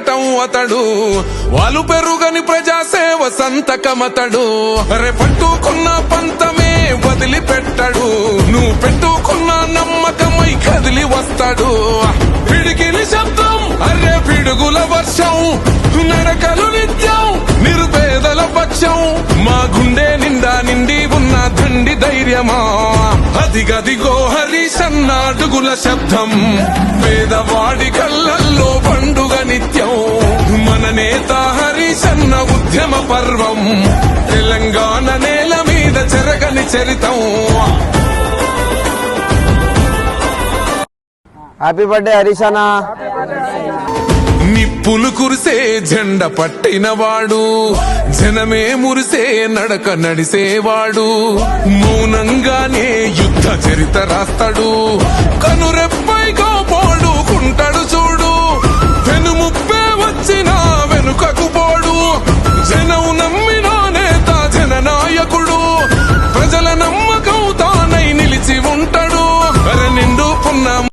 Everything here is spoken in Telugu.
కెరటం అతడు, వాలు పెరుగని ప్రజాసేవ సంతకమతడు. అరే పట్టుకున్న పంతమే వదిలిపెట్టడు, నువ్వు పెట్టుకున్న నమ్మకమై కదిలి వస్తాడు. పిడికిలి శబ్దం అరే పిడుగుల వర్షం, నడకలు నిత్యం నిరుపేదల పక్షం. మా గుండె నిండా నిండి ఉన్న దండి ధైర్యమా, అదిగదిగో హరీశన్న అడుగుల శబ్దం. పేదవాడి కళ్ళల్లో పండుగ నిత్యం, మన నేత హరీశన్న ఉద్యమ పర్వం. తెలంగాణ నేల మీద చెరగని చరితం. హ్యాపీ బర్త్డే హరీశన్న. నిప్పులు కురిసే జెండ పట్టినవాడు, జనమే మురిసే నడక నడిసేవాడు. మౌనంగానే యుద్ధ చరిత రాస్తాడు, కనురెప్పైగా పోడుకుంటాడు.